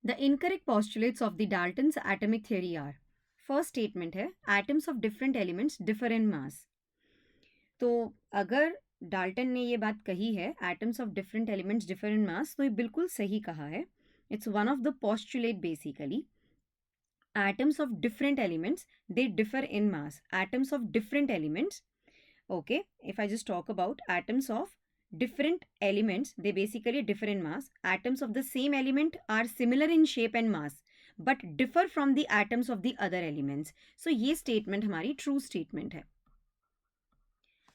The incorrect postulates of the Dalton's atomic theory are, first statement है atoms of different elements differ in mass. तो अगर Dalton ने ये बात कही है atoms of different elements differ in mass, तो ये बिल्कुल सही कहा है। It's one of the postulate basically. atoms of different elements, they differ in mass. Atoms of different elements, okay, if I just talk about atoms of different elements, they basically differ in mass. Atoms of the same element are similar in shape and mass but differ from the atoms of the other elements. So ये statement हमारी true statement है.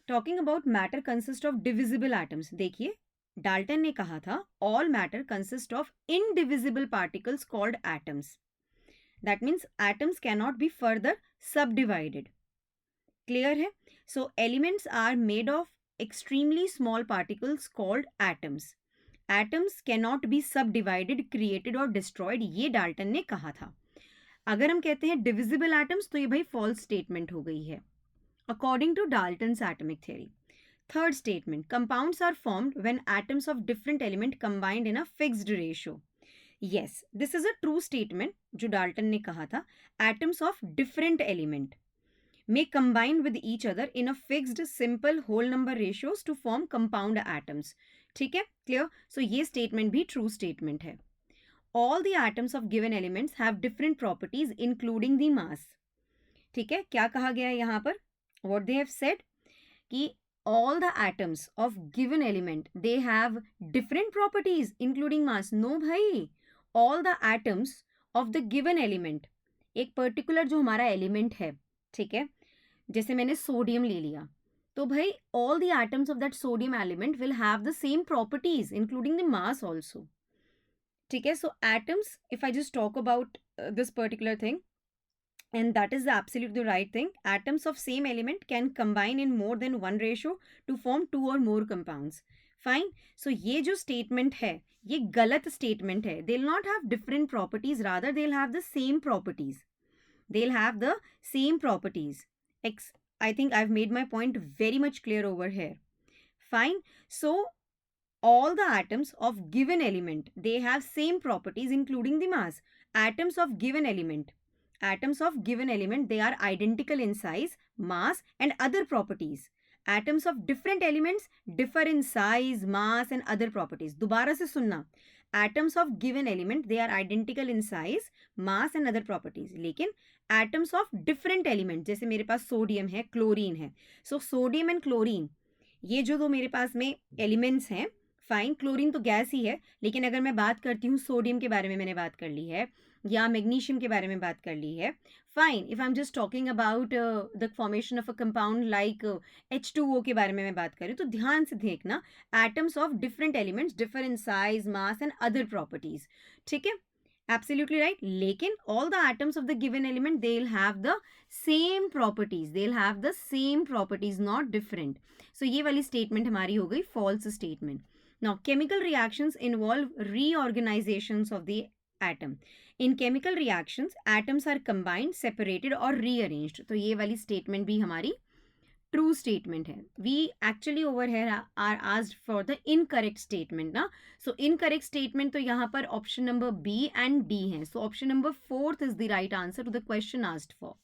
Talking about matter consist of divisible atoms, देखिए Dalton ने कहा था all matter consist of indivisible particles called atoms. That means atoms cannot be further subdivided. Clear है? So elements are made of extremely small particles called atoms. Atoms cannot be subdivided, created or destroyed, ये Dalton ने कहा था. अगर हम कहते हैं divisible atoms तो ये भाई false statement हो गई है according to Dalton's atomic theory. Third statement, compounds are formed when atoms of different element combined in a fixed ratio. Yes, this is a true statement जो डाल्टन ने कहा था. Atoms of different element may combine with each other in a fixed simple whole number ratios to form compound atoms. ठीक है, clear? So ये statement भी true statement है. All the atoms of given elements have different properties including the mass. ठीक है, क्या कहा गया है यहाँ पर? What they have said कि all the atoms of given element they have different properties including mass. No भाई, all the atoms of the given element, एक पर्टिकुलर जो हमारा एलिमेंट है, ठीक है, जैसे मैंने सोडियम ले लिया, तो भाई all the atoms of that sodium element will have the same properties including the mass also. ठीक है, so atoms, if I just talk about this particular thing, and that is absolutely the right thing, atoms of same element can combine in more than one ratio to form two or more compounds. Fine. So ये जो statement है ये गलत statement है. They'll not have different properties, rather they'll have the same properties. They'll have the same properties. I think I've made my point very much clear over here. Fine. So all the atoms of given element, they have same properties including the mass. Atoms of given element, they are identical in size, mass and other properties. Atoms of different elements differ in size, mass and other properties. दोबारा से सुनना, atoms of given element they are identical in size, mass and other properties. लेकिन atoms of different element, जैसे मेरे पास sodium है, chlorine है, so sodium and chlorine ये जो दो मेरे पास में एलिमेंट्स हैं, फाइन, क्लोरीन तो गैस ही है, लेकिन अगर मैं बात करती हूँ सोडियम के बारे में मैंने बात कर ली है या मैग्नीशियम के बारे में बात कर ली है, fine, if I am just talking about the formation of a compound like H2O के बारे में मैं बात कर रही हूँ, तो ध्यान से देखना, atoms of different elements differ in size, mass and other properties. ठीक है, absolutely right. लेकिन all the atoms of the given element they'll have the same properties, not different. So ये वाली statement हमारी हो गई false statement. Now chemical reactions involve reorganizations of the atom. In chemical reactions atoms are combined, separated or rearranged. तो ये वाली statement भी हमारी true statement है. We actually over here are asked for the incorrect statement ना. So incorrect statement तो यहाँ पर option number B and D है. So option number 4th is the right answer to the question asked for.